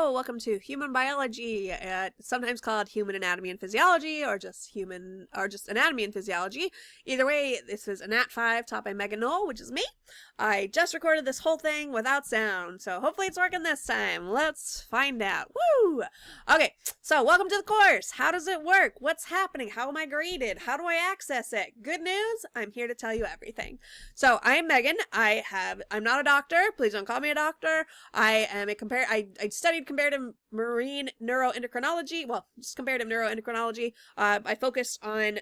Hello, welcome to Human Biology, sometimes called Human Anatomy and Physiology, or just Anatomy and Physiology. Either way, this is Anat 5 taught by Megan Knoll, which is me. I just recorded this whole thing without sound, so hopefully it's working this time. Let's find out. Woo! Okay, so welcome to the course. How does it work? What's happening? How am I graded? How do I access it? Good news, I'm here to tell you everything. So I'm Megan. I'm not a doctor. Please don't call me a doctor. I am I studied comparative marine neuroendocrinology. Well, just comparative neuroendocrinology. I focused on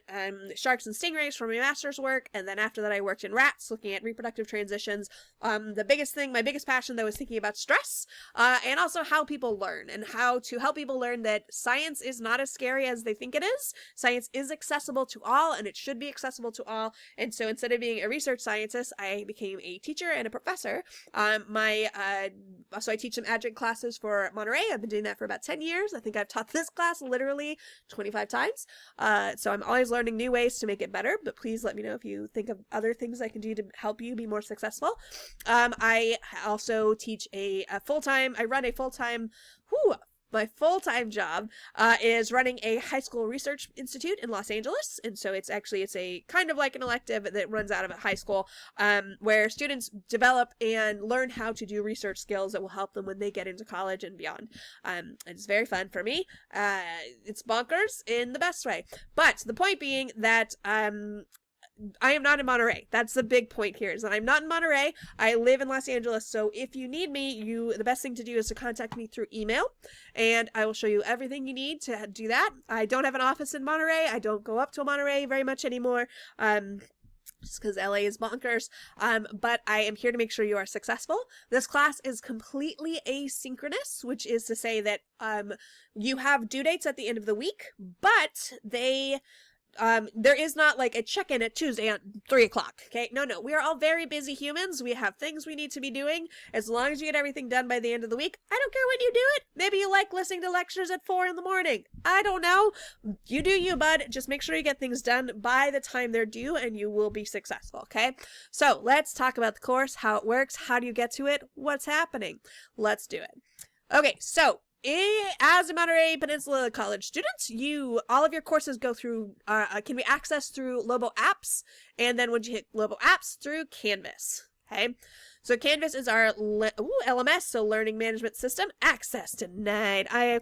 sharks and stingrays for my master's work, and then after that I worked in rats looking at reproductive transitions. My biggest passion though was thinking about stress, and also how people learn, and how to help people learn that science is not as scary as they think it is. Science is accessible to all, and it should be accessible to all. And so instead of being a research scientist, I became a teacher and a professor. So I teach some adjunct classes for Monterey. I've been doing that for about 10 years. I think I've taught this class literally 25 times. So I'm always learning new ways to make it better, but please let me know if you think of other things I can do to help you be more successful. I also teach my full-time job is running a high school research institute in Los Angeles. And so it's a kind of like an elective that runs out of a high school, where students develop and learn how to do research skills that will help them when they get into college and beyond. It's very fun for me. It's bonkers in the best way. But the point being that I am not in Monterey. That's the big point here, is that I'm not in Monterey. I live in Los Angeles, so if you need me, the best thing to do is to contact me through email, and I will show you everything you need to do that. I don't have an office in Monterey. I don't go up to Monterey very much anymore, just because LA is bonkers, but I am here to make sure you are successful. This class is completely asynchronous, which is to say that you have due dates at the end of the week, but there is not like a check-in at Tuesday at 3 o'clock, okay? No, we are all very busy humans. We have things we need to be doing. As long as you get everything done by the end of the week, I don't care when you do it. Maybe you like listening to lectures at 4 in the morning. I don't know. You do you, bud. Just make sure you get things done by the time they're due, and you will be successful, okay? So let's talk about the course, how it works, how do you get to it, what's happening. Let's do it. Okay, so as a Monterey Peninsula College student, all of your courses go through, can be accessed through Lobo Apps, and then once you hit Lobo Apps, through Canvas, okay? So Canvas is our LMS, so Learning Management System. Access denied. I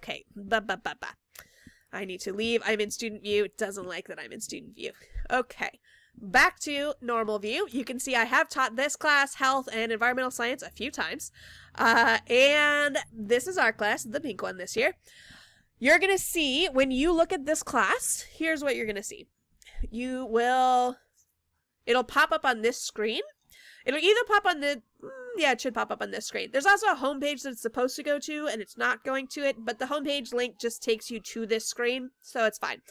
need to leave. I'm in student view. It doesn't like that I'm in student view. Okay. Back to normal view. You can see I have taught this class, health and environmental science, a few times. And this is our class, the pink one this year. You're going to see, when you look at this class, here's what you're going to see. It'll pop up on this screen. It'll either pop on it should pop up on this screen. There's also a homepage that it's supposed to go to, and it's not going to it, but the homepage link just takes you to this screen, so it's fine.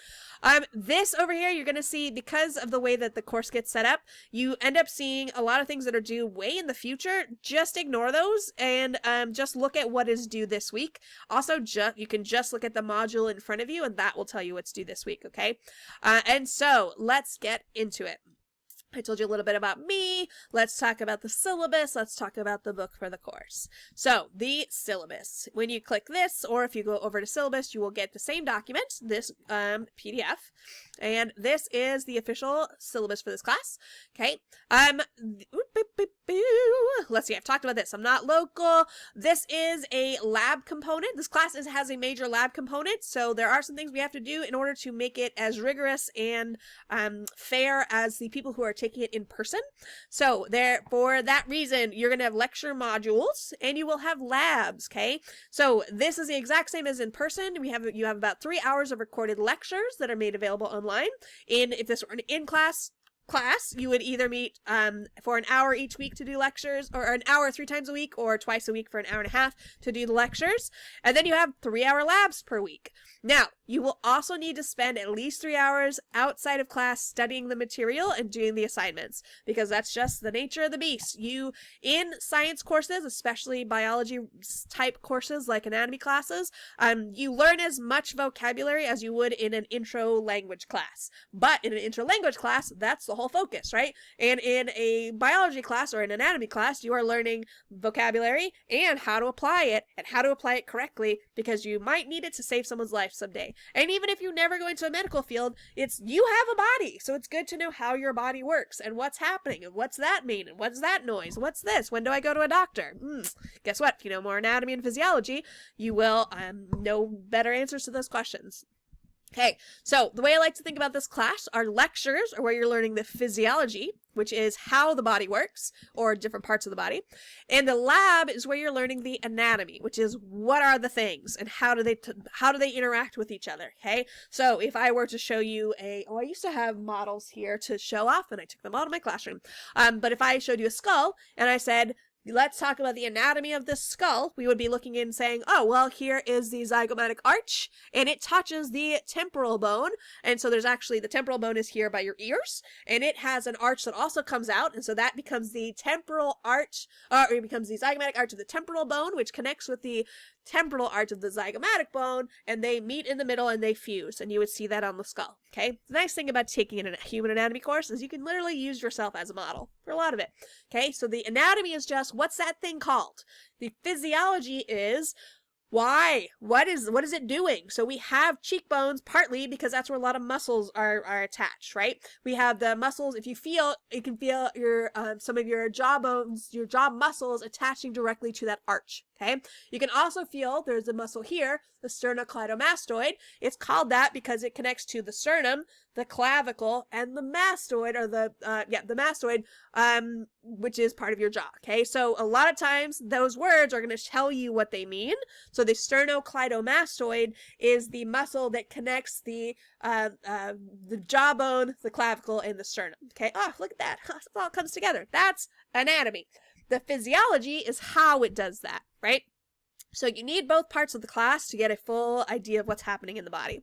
This over here, you're going to see, because of the way that the course gets set up, you end up seeing a lot of things that are due way in the future. Just ignore those, and just look at what is due this week. Also, you can just look at the module in front of you, and that will tell you what's due this week, okay? And so, let's get into it. I told you a little bit about me. Let's talk about the syllabus. Let's talk about the book for the course. So, the syllabus. When you click this, or if you go over to syllabus, you will get the same document, this PDF. And this is the official syllabus for this class. Okay. Let's see, I've talked about this. I'm not local. This is a lab component. This class has a major lab component, so there are some things we have to do in order to make it as rigorous and fair as the people who are taking it in person. So for that reason, you're going to have lecture modules and you will have labs, okay? So this is the exact same as in person. You have about 3 hours of recorded lectures that are made available online. If this were an in-class you would either meet for an hour each week to do lectures, or an hour 3 times a week, or twice a week for an hour and a half to do the lectures. And then you have 3-hour labs per week. Now, you will also need to spend at least 3 hours outside of class studying the material and doing the assignments, because that's just the nature of the beast. In science courses, especially biology type courses like anatomy classes, you learn as much vocabulary as you would in an intro language class. But in an intro language class, that's the whole focus, right? And in a biology class or an anatomy class, you are learning vocabulary and how to apply it and how to apply it correctly, because you might need it to save someone's life someday. And even if you never go into a medical field, you have a body, so it's good to know how your body works and what's happening and what's that mean and what's that noise, what's this, when do I go to a doctor? Guess what? If you know more anatomy and physiology, you will know better answers to those questions. Okay, so the way I like to think about this class are lectures, or where you're learning the physiology, which is how the body works, or different parts of the body. And the lab is where you're learning the anatomy, which is what are the things and how do they interact with each other. Okay, so if I were to show you I used to have models here to show off, and I took them out of my classroom. But if I showed you a skull and I said, let's talk about the anatomy of this skull, we would be looking in saying, oh, well, here is the zygomatic arch, and it touches the temporal bone. And so there's actually, the temporal bone is here by your ears, and it has an arch that also comes out. And so that becomes the temporal arch, or it becomes the zygomatic arch of the temporal bone, which connects with the temporal arch of the zygomatic bone, and they meet in the middle and they fuse, and you would see that on the skull. Okay, the nice thing about taking a human anatomy course is you can literally use yourself as a model for a lot of it. Okay, so the anatomy is just, what's that thing called? The physiology is, why? What is it doing? So we have cheekbones partly because that's where a lot of muscles are attached, right? We have the muscles. If you feel, you can feel your some of your jaw bones, your jaw muscles attaching directly to that arch. Okay. You can also feel there's a muscle here, the sternocleidomastoid. It's called that because it connects to the sternum, the clavicle, and the mastoid, or the mastoid, which is part of your jaw. Okay, so a lot of times those words are going to tell you what they mean. So the sternocleidomastoid is the muscle that connects the jawbone, the clavicle, and the sternum. Okay, oh, look at that. It all comes together. That's anatomy. The physiology is how it does that, right? So you need both parts of the class to get a full idea of what's happening in the body.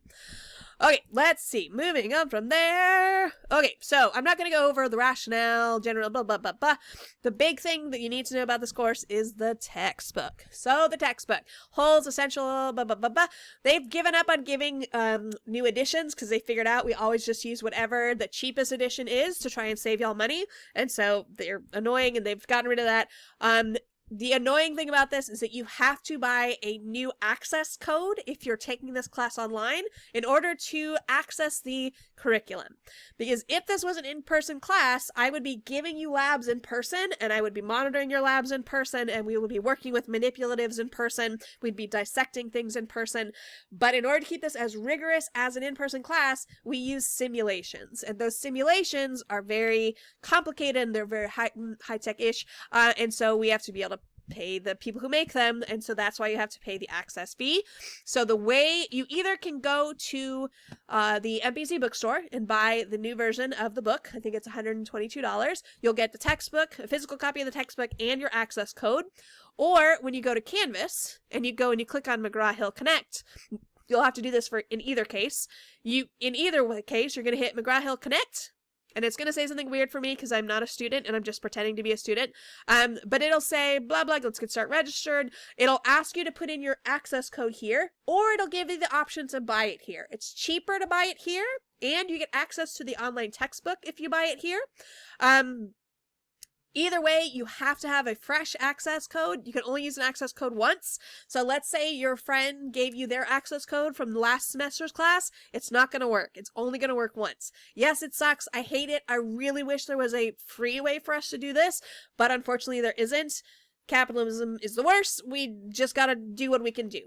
Okay, let's see. Moving on from there. Okay, so I'm not going to go over the rationale, general, blah, blah, blah, blah. The big thing that you need to know about this course is the textbook. So the textbook holds essential, blah, blah, blah, blah. They've given up on giving new editions because they figured out we always just use whatever the cheapest edition is to try and save y'all money. And so they're annoying and they've gotten rid of that. The annoying thing about this is that you have to buy a new access code if you're taking this class online in order to access the curriculum. Because if this was an in-person class, I would be giving you labs in person, and I would be monitoring your labs in person, and we would be working with manipulatives in person. We'd be dissecting things in person. But in order to keep this as rigorous as an in-person class, we use simulations. And those simulations are very complicated, and they're very high-tech-ish. And so we have to be able to pay the people who make them, and so that's why you have to pay the access fee. So the way you either can go to the MPC bookstore and buy the new version of the book. I think it's $122. You'll get the textbook, a physical copy of the textbook, and your access code. Or when you go to Canvas and you go and you click on McGraw-Hill Connect, you'll have to do this in either case. In either case, you're going to hit McGraw-Hill Connect. And it's going to say something weird for me because I'm not a student and I'm just pretending to be a student. But it'll say, blah, blah, let's get start registered. It'll ask you to put in your access code here, or it'll give you the option to buy it here. It's cheaper to buy it here, and you get access to the online textbook if you buy it here. Either way, you have to have a fresh access code. You can only use an access code once. So let's say your friend gave you their access code from last semester's class. It's not going to work. It's only going to work once. Yes, it sucks. I hate it. I really wish there was a free way for us to do this, but unfortunately there isn't. Capitalism is the worst. We just gotta do what we can do.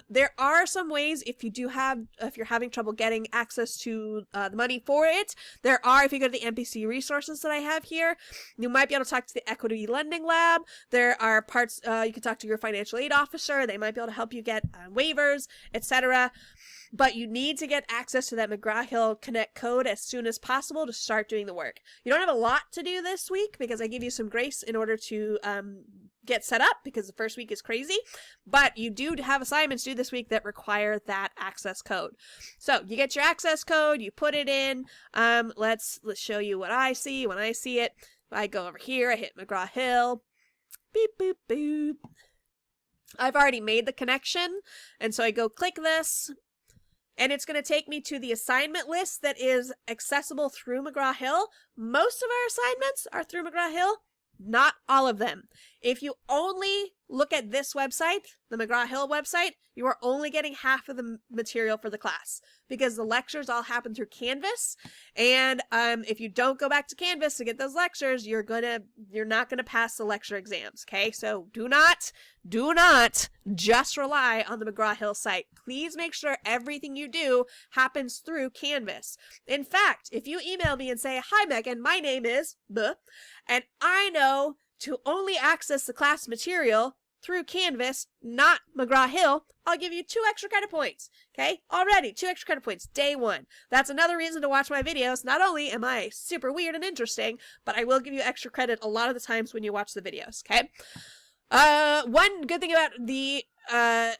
There are some ways if you're having trouble getting access to the money for it. There are, if you go to the NPC resources that I have here, you might be able to talk to the Equity Lending Lab. There are parts you can talk to your financial aid officer. They might be able to help you get waivers, etc. But you need to get access to that McGraw-Hill Connect code as soon as possible to start doing the work. You don't have a lot to do this week because I give you some grace in order to get set up because the first week is crazy, but you do have assignments due this week that require that access code. So you get your access code, you put it in. Let's show you what I see when I see it. I go over here, I hit McGraw-Hill, beep, boop, boop. I've already made the connection, and so I go click this, and it's going to take me to the assignment list that is accessible through McGraw-Hill. Most of our assignments are through McGraw-Hill, not all of them. If you only look at this website, the McGraw-Hill website, you are only getting half of the material for the class because the lectures all happen through Canvas. And if you don't go back to Canvas to get those lectures, you're not gonna pass the lecture exams. Okay, so do not just rely on the McGraw-Hill site. Please make sure everything you do happens through Canvas. In fact, if you email me and say, "Hi Megan, my name is blah," and I know to only access the class material through Canvas, not McGraw-Hill, I'll give you 2 extra credit points. Okay? Already, 2 extra credit points, day 1. That's another reason to watch my videos. Not only am I super weird and interesting, but I will give you extra credit a lot of the times when you watch the videos. Okay? One good thing about the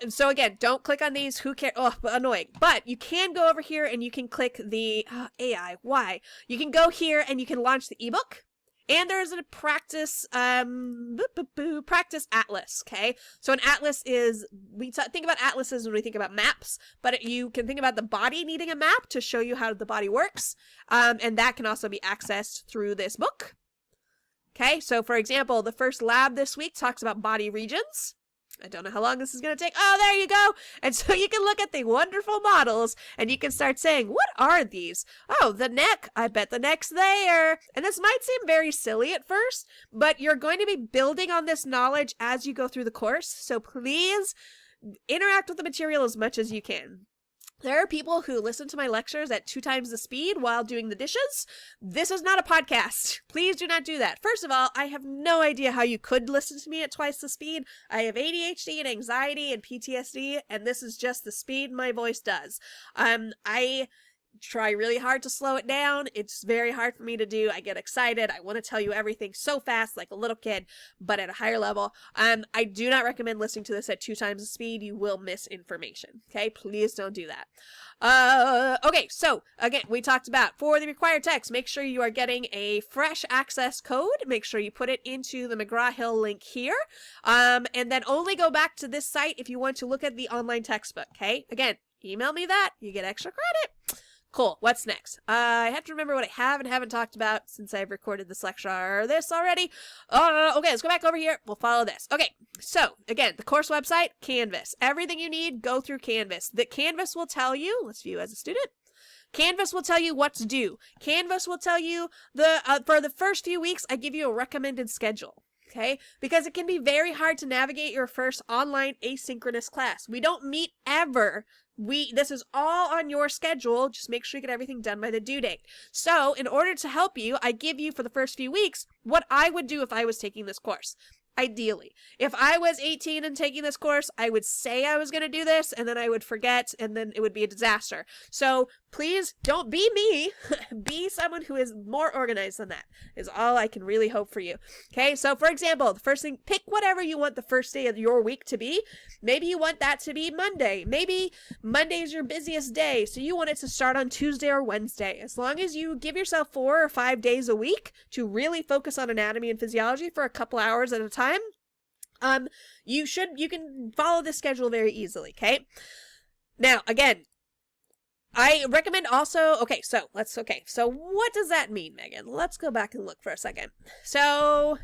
so again, don't click on these. Who cares? Oh, annoying. But you can go over here and you can click the AI. Why? You can go here and you can launch the ebook. And there's a practice, practice atlas, okay? So an atlas is, we think about atlases when we think about maps, but you can think about the body needing a map to show you how the body works, and that can also be accessed through this book. Okay, so for example, the first lab this week talks about body regions. I don't know how long this is going to take. Oh, there you go. And so you can look at the wonderful models and you can start saying, what are these? Oh, the neck. I bet the neck's there. And this might seem very silly at first, but you're going to be building on this knowledge as you go through the course. So please interact with the material as much as you can. There are people who listen to my lectures at 2 times the speed while doing the dishes. This is not a podcast. Please do not do that. First of all, I have no idea how you could listen to me at twice the speed. I have ADHD and anxiety and PTSD, and this is just the speed my voice does. I try really hard to slow it down. It's very hard for me to do. I get excited. I want to tell you everything so fast like a little kid, but at a higher level. I do not recommend listening to this at 2 times the speed. You will miss information. Okay, please don't do that. Okay, so again, we talked about for the required text, make sure you are getting a fresh access code. Make sure you put it into the McGraw-Hill link here, and then only go back to this site if you want to look at the online textbook. Okay, again, email me that. You get extra credit. Cool. What's next? I have to remember what I have and haven't talked about since I've recorded this lecture or this already. Okay, let's go back over here. We'll follow this. Okay, so again, the course website, Canvas. Everything you need, go through Canvas. The Canvas will tell you, let's view as a student. Canvas will tell you what's due. Canvas will tell you for the first few weeks, I give you a recommended schedule. Okay, because it can be very hard to navigate your first online asynchronous class. We don't meet ever. This is all on your schedule. Just make sure you get everything done by the due date. So in order to help you, I give you for the first few weeks what I would do if I was taking this course. Ideally, if I was 18 and taking this course, I would say I was going to do this and then I would forget and then it would be a disaster. So please don't be me. Be someone who is more organized than that is all I can really hope for you. Okay, so for example, the first thing, pick whatever you want the first day of your week to be. Maybe you want that to be Monday. Maybe Monday is your busiest day, so you want it to start on Tuesday or Wednesday. As long as you give yourself 4 or 5 days a week to really focus on anatomy and physiology for a couple hours at a time, you can follow this schedule very easily. Okay, now again, I recommend also, so what does that mean, Megan? Let's go back and look for a second. So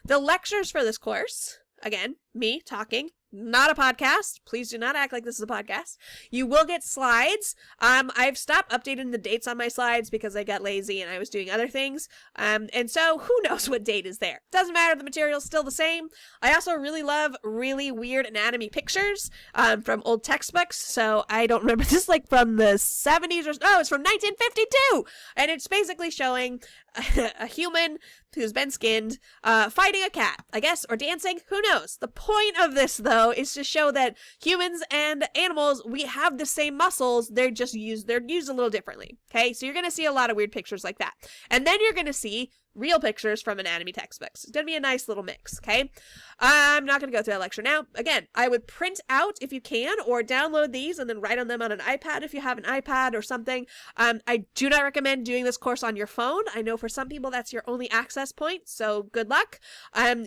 the lectures for this course, again, me talking, not a podcast. Please do not act like this is a podcast. You will get slides. I've stopped updating the dates on my slides because I got lazy and I was doing other things. And so who knows what date is there? Doesn't matter. The material's still the same. I also really love really weird anatomy pictures from old textbooks. So I don't remember this, like from the 70s or it's from 1952. And it's basically showing a human who's been skinned fighting a cat, I guess, or dancing. Who knows? The point of this, though, is to show that humans and animals, we have the same muscles. They're used a little differently. Okay, so you're going to see a lot of weird pictures like that. And then you're going to see real pictures from anatomy textbooks. It's going to be a nice little mix, okay? I'm not going to go through that lecture now. Again, I would print out if you can, or download these and then write on them on an iPad if you have an iPad or something. I do not recommend doing this course on your phone. I know for some people that's your only access point, so good luck.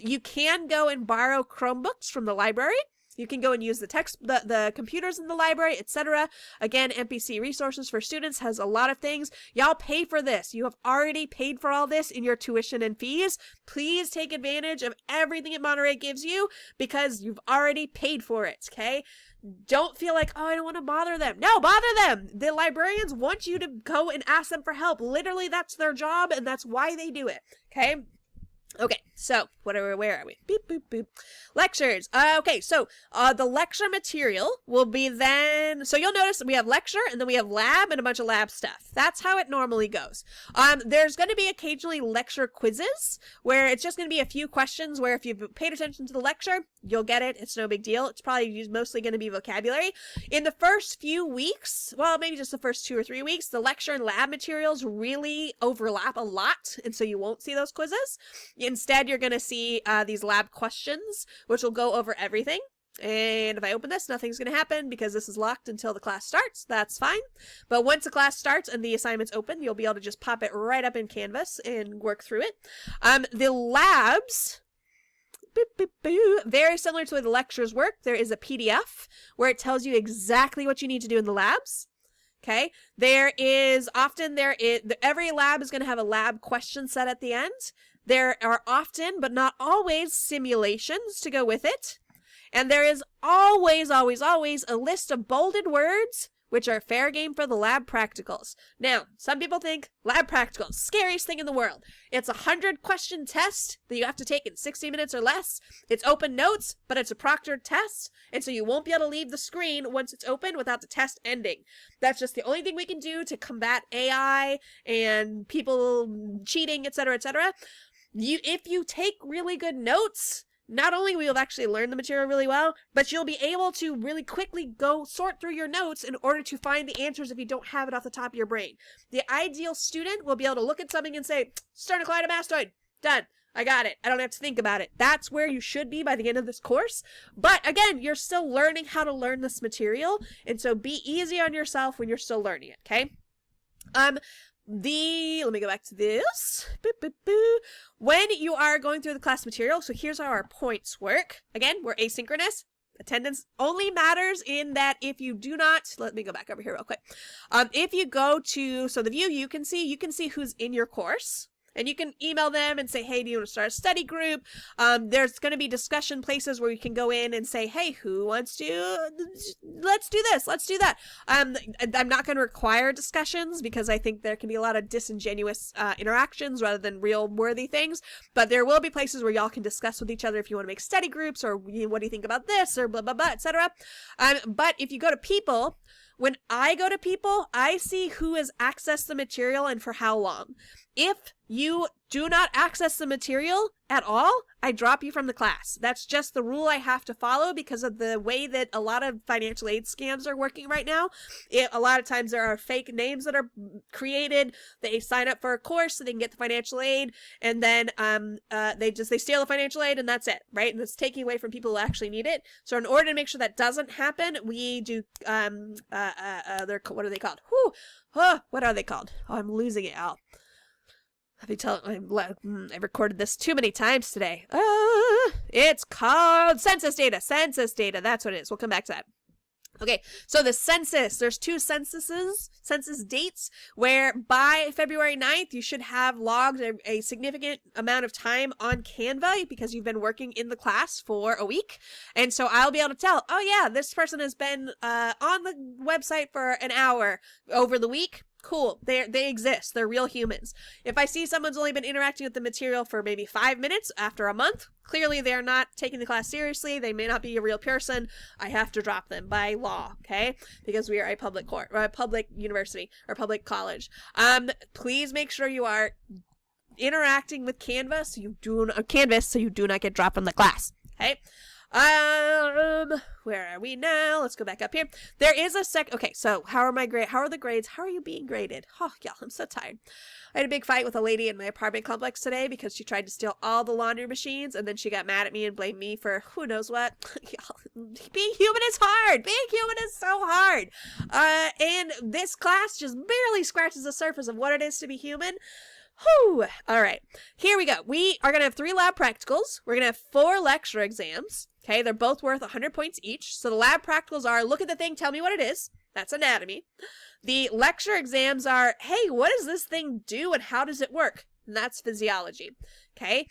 You can go and borrow Chromebooks from the library. You can go and use the computers in the library, etc. Again, MPC Resources for Students has a lot of things. Y'all pay for this. You have already paid for all this in your tuition and fees. Please take advantage of everything that Monterey gives you because you've already paid for it, okay? Don't feel like, oh, I don't want to bother them. No, bother them. The librarians want you to go and ask them for help. Literally, that's their job, and that's why they do it, okay? Okay, so where are we? Beep, boop, boop. Lectures. Okay, so the lecture material will be then, so you'll notice we have lecture and then we have lab and a bunch of lab stuff. That's how it normally goes. There's going to be occasionally lecture quizzes where it's just going to be a few questions where if you've paid attention to the lecture, you'll get it. It's no big deal. It's probably mostly going to be vocabulary. In the first few weeks, well, maybe just the first 2 or 3 weeks, the lecture and lab materials really overlap a lot, and so you won't see those quizzes. Instead, you're going to see these lab questions, which will go over everything. And if I open this, nothing's going to happen because this is locked until the class starts. That's fine. But once the class starts and the assignment's open, you'll be able to just pop it right up in Canvas and work through it. The labs, very similar to the way the lectures work. There is a PDF where it tells you exactly what you need to do in the labs. Okay, every lab is going to have a lab question set at the end. There are often, but not always, simulations to go with it. And there is always, always, always a list of bolded words, which are fair game for the lab practicals. Now, some people think lab practicals, scariest thing in the world. It's a 100-question test that you have to take in 60 minutes or less. It's open notes, but it's a proctored test. And so you won't be able to leave the screen once it's open without the test ending. That's just the only thing we can do to combat AI and people cheating, etc., etc. If you take really good notes, not only will you actually learn the material really well, but you'll be able to really quickly go sort through your notes in order to find the answers if you don't have it off the top of your brain. The ideal student will be able to look at something and say, sternocleidomastoid, done. I got it. I don't have to think about it. That's where you should be by the end of this course. But again, you're still learning how to learn this material, and so be easy on yourself when you're still learning it, okay? Let me go back to this. When you are going through the class material, so here's how our points work. Again, we're asynchronous. Attendance only matters in that if you do not, let me go back over here real quick. If you go to, so the view you can see who's in your course. And you can email them and say, hey, do you want to start a study group? There's going to be discussion places where you can go in and say, hey, who wants to, let's do this, let's do that. I'm not going to require discussions because I think there can be a lot of disingenuous interactions rather than real worthy things. But there will be places where y'all can discuss with each other if you want to make study groups or what do you think about this or blah, blah, blah, etc. But if you go to people, when I go to people, I see who has accessed the material and for how long. If you do not access the material at all, I drop you from the class. That's just the rule I have to follow because of the way that a lot of financial aid scams are working right now. A lot of times there are fake names that are created. They sign up for a course so they can get the financial aid, and then they steal the financial aid, and that's it, right? And it's taking away from people who actually need it. So in order to make sure that doesn't happen, we do what are they called? What are they called? Oh, I'm losing it, Al. I've recorded this too many times today. It's called census data. Census data. That's what it is. We'll come back to that. Okay, so the census, there's 2 census dates, where by February 9th, you should have logged a significant amount of time on Canva because you've been working in the class for a week. And so I'll be able to tell, oh yeah, this person has been on the website for an hour over the week. Cool. They exist. They're real humans. If I see someone's only been interacting with the material for maybe 5 minutes after a month, clearly they're not taking the class seriously. They may not be a real person. I have to drop them by law, okay? Because we are a public court, or a public university, or public college. Please make sure you are interacting with Canvas so you do not get dropped from the class, okay? Where are we now? Let's go back up here. There is a okay, so how are the grades? How are you being graded? Oh, y'all, I'm so tired. I had a big fight with a lady in my apartment complex today because she tried to steal all the laundry machines, and then she got mad at me and blamed me for who knows what. Y'all, being human is hard. Being human is so hard. And this class just barely scratches the surface of what it is to be human. Whew. All right, here we go. We are going to have 3 lab practicals. We're going to have 4 lecture exams. Okay, they're both worth 100 points each. So the lab practicals are, look at the thing, tell me what it is. That's anatomy. The lecture exams are, hey, what does this thing do and how does it work? And that's physiology. Okay.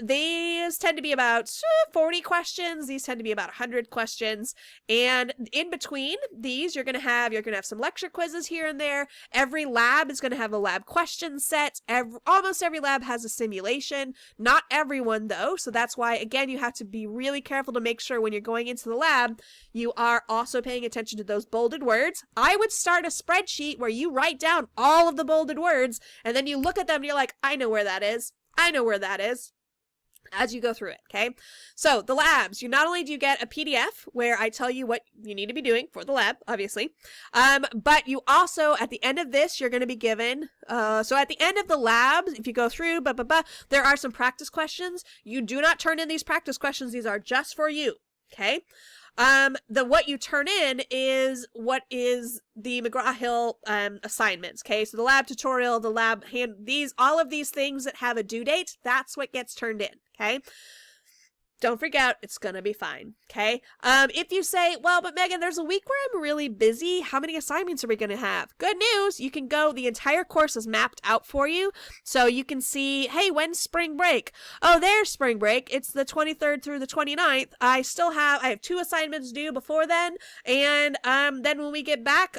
These tend to be about 40 questions. These tend to be about 100 questions. And in between these, you're gonna have some lecture quizzes here and there. Every lab is gonna have a lab question set. Almost every lab has a simulation. Not everyone though. So that's why, again, you have to be really careful to make sure when you're going into the lab, you are also paying attention to those bolded words. I would start a spreadsheet where you write down all of the bolded words and then you look at them and you're like, I know where that is. I know where that is, as you go through it, okay? So the labs, not only do you get a PDF where I tell you what you need to be doing for the lab, obviously, but you also, at the end of this, you're going to be given, so at the end of the labs, if you go through, there are some practice questions. You do not turn in these practice questions. These are just for you, okay? What you turn in is what is the McGraw-Hill assignments, okay? So the lab tutorial, the lab all of these things that have a due date, that's what gets turned in, okay? Don't freak out. It's going to be fine. Okay. If you say, well, but Megan, there's a week where I'm really busy. How many assignments are we going to have? Good news. You can go, the entire course is mapped out for you. So you can see, hey, when's spring break? Oh, there's spring break. It's the 23rd through the 29th. I have 2 assignments due before then. And, then when we get back,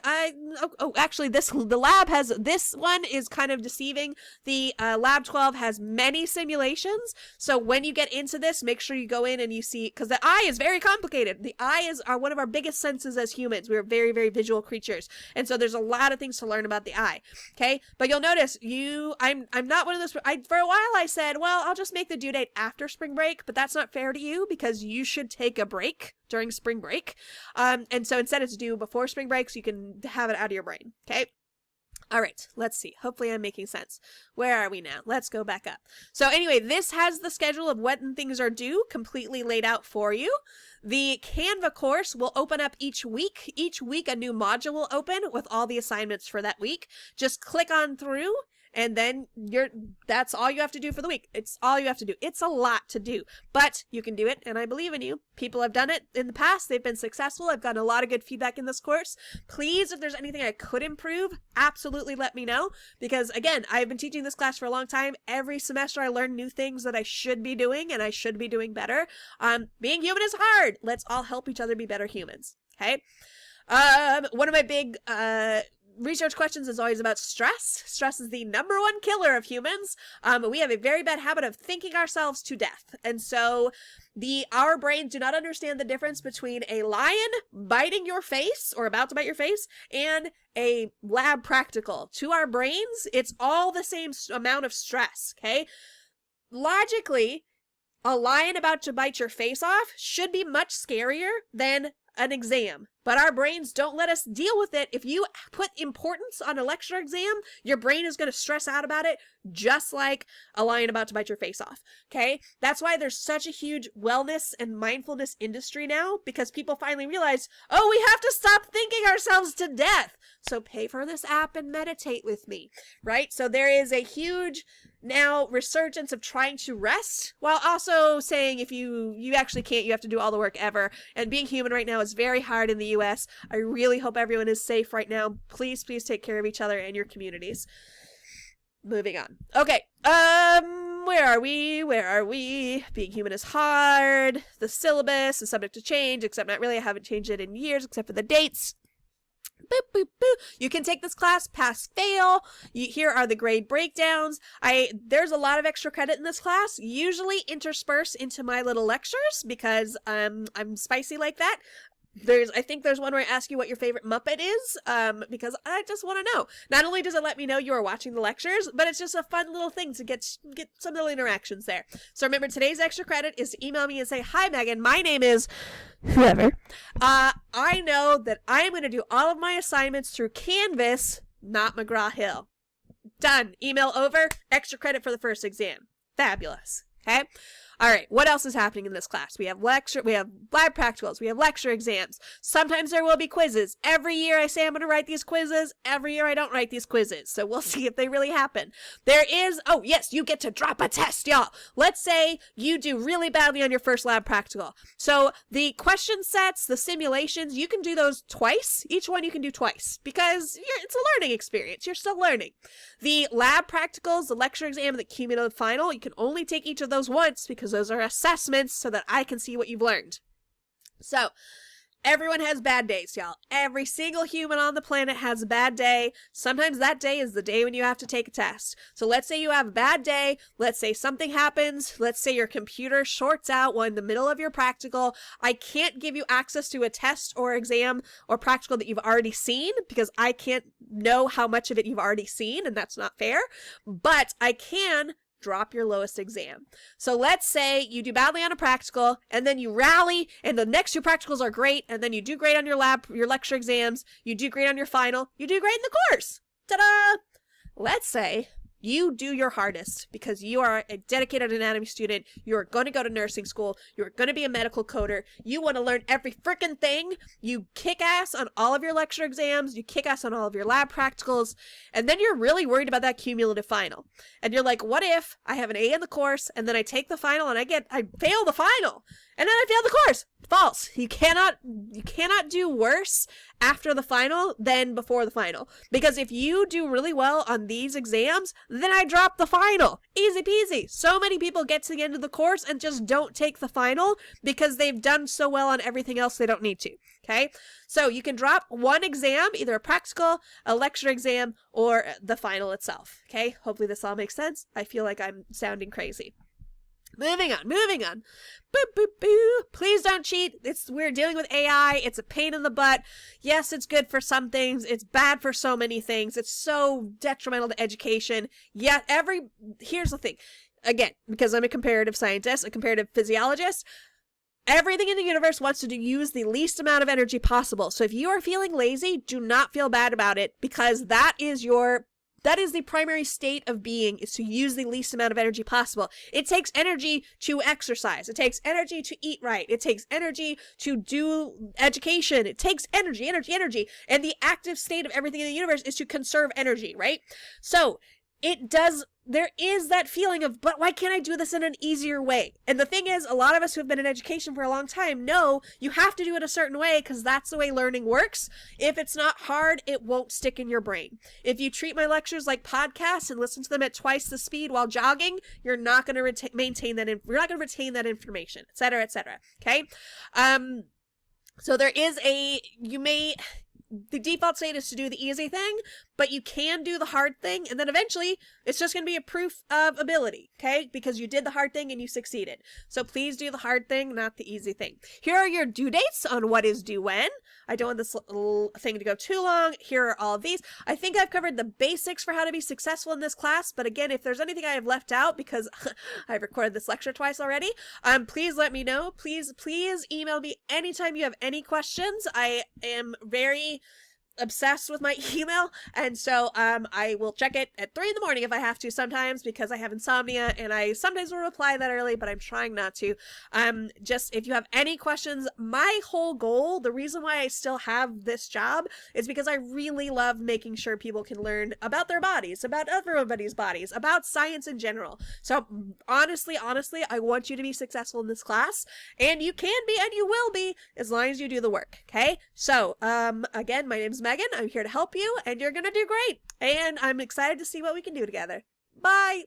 actually the lab this one is kind of deceiving. The, lab 12 has many simulations. So when you get into this, make sure you go in and you see, because the eye is very complicated. The eyes are one of our biggest senses as humans. We're very, very visual creatures. And so there's a lot of things to learn about the eye. Okay. But you'll notice I'm not one of those, for a while I said, well, I'll just make the due date after spring break, but that's not fair to you because you should take a break during spring break. And so instead it's due before spring break so you can have it out of your brain. Okay. All right, let's see. Hopefully I'm making sense. Where are we now? Let's go back up. So anyway, this has the schedule of when things are due completely laid out for you. The Canva course will open up each week. Each week a new module will open with all the assignments for that week. Just click on through and then that's all you have to do for the week. It's all you have to do. It's a lot to do, but you can do it, and I believe in you. People have done it in the past. They've been successful. I've gotten a lot of good feedback in this course. Please, if there's anything I could improve, absolutely let me know, because again, I've been teaching this class for a long time. Every semester I learn new things that I should be doing, and I should be doing better. Being human is hard. Let's all help each other be better humans, okay? One of my big research questions is always about stress. Stress is the #1 killer of humans. We have a very bad habit of thinking ourselves to death. And so our brains do not understand the difference between a lion biting your face or about to bite your face and a lab practical. To our brains, it's all the same amount of stress, okay? Logically, a lion about to bite your face off should be much scarier than an exam, but our brains don't let us deal with it. If you put importance on a lecture exam, your brain is going to stress out about it, just like a lion about to bite your face off. Okay. That's why there's such a huge wellness and mindfulness industry now, because people finally realize, oh, we have to stop thinking ourselves to death. So pay for this app and meditate with me, right? So there is a huge now resurgence of trying to rest while also saying if you actually can't, you have to do all the work ever. And being human right now is very hard in the US. I really hope everyone is safe right now. Please take care of each other and your communities. Moving on. Okay. Where are we? Being human is hard. The syllabus is subject to change, except not really. I haven't changed it in years, except for the dates. Boop, boop, boop. You can take this class, pass, fail. Here are the grade breakdowns. There's a lot of extra credit in this class, usually interspersed into my little lectures because I'm spicy like that. I think there's one where I ask you what your favorite Muppet is, because I just want to know. Not only does it let me know you are watching the lectures, but it's just a fun little thing to get some little interactions there. So remember, today's extra credit is to email me and say, hi, Megan, my name is whoever. I know that I am going to do all of my assignments through Canvas, not McGraw-Hill. Done. Email over. Extra credit for the first exam. Fabulous. Okay. All right, what else is happening in this class? We have lab practicals, we have lecture exams. Sometimes there will be quizzes. Every year I say I'm going to write these quizzes. Every year I don't write these quizzes. So we'll see if they really happen. There is, oh yes, you get to drop a test, y'all. Let's say you do really badly on your first lab practical. So the question sets, the simulations, you can do those twice. Each one you can do twice because it's a learning experience. You're still learning. The lab practicals, the lecture exam, and the cumulative final, you can only take each of those once because those are assessments so that I can see what you've learned. So, everyone has bad days, y'all. Every single human on the planet has a bad day. Sometimes that day is the day when you have to take a test. So let's say you have a bad day. Let's say something happens. Let's say your computer shorts out while in the middle of your practical. I can't give you access to a test or exam or practical that you've already seen because I can't know how much of it you've already seen, and that's not fair. But I can drop your lowest exam. So let's say you do badly on a practical and then you rally and the next two practicals are great and then you do great on your lecture exams, you do great on your final, you do great in the course. Ta-da! Let's say you do your hardest because you are a dedicated anatomy student. You're going to go to nursing school. You're going to be a medical coder. You want to learn every freaking thing. You kick ass on all of your lecture exams. You kick ass on all of your lab practicals. And then you're really worried about that cumulative final. And you're like, what if I have an A in the course and then I take the final and I fail the final and then I fail the course? False. You cannot do worse after the final than before the final. Because if you do really well on these exams, then I drop the final. Easy peasy. So many people get to the end of the course and just don't take the final because they've done so well on everything else they don't need to. Okay? So you can drop one exam, either a practical, a lecture exam, or the final itself. Okay? Hopefully this all makes sense. I feel like I'm sounding crazy. Moving on. Boop, boop, boo. Please don't cheat. We're dealing with AI. It's a pain in the butt. Yes, it's good for some things. It's bad for so many things. It's so detrimental to education. Yet here's the thing. Again, because I'm a comparative scientist, a comparative physiologist, everything in the universe wants to use the least amount of energy possible. So if you are feeling lazy, do not feel bad about it because that is the primary state of being, is to use the least amount of energy possible. It takes energy to exercise. It takes energy to eat right. It takes energy to do education. It takes energy. And the active state of everything in the universe is to conserve energy, right? So there is that feeling of, but why can't I do this in an easier way? And the thing is, a lot of us who have been in education for a long time know you have to do it a certain way because that's the way learning works. If it's not hard, it won't stick in your brain. If you treat my lectures like podcasts and listen to them at twice the speed while jogging, you're not going to retain that information, et cetera, okay? So there is the default state is to do the easy thing, but you can do the hard thing, and then eventually it's just going to be a proof of ability, okay? Because you did the hard thing and you succeeded. So please do the hard thing, not the easy thing. Here are your due dates on what is due when. I don't want this little thing to go too long. Here are all of these. I think I've covered the basics for how to be successful in this class, but again, if there's anything I have left out, because I've recorded this lecture twice already, please let me know. Please email me anytime you have any questions. I am very obsessed with my email, and so I will check it at 3 a.m. if I have to sometimes because I have insomnia, and I sometimes will reply that early, but I'm trying not to. Just if you have any questions, my whole goal, the reason why I still have this job is because I really love making sure people can learn about their bodies, about everybody's bodies, about science in general. So honestly, I want you to be successful in this class, and you can be and you will be as long as you do the work, okay? So again, my name's Megan. I'm here to help you, and you're gonna do great. And I'm excited to see what we can do together. Bye!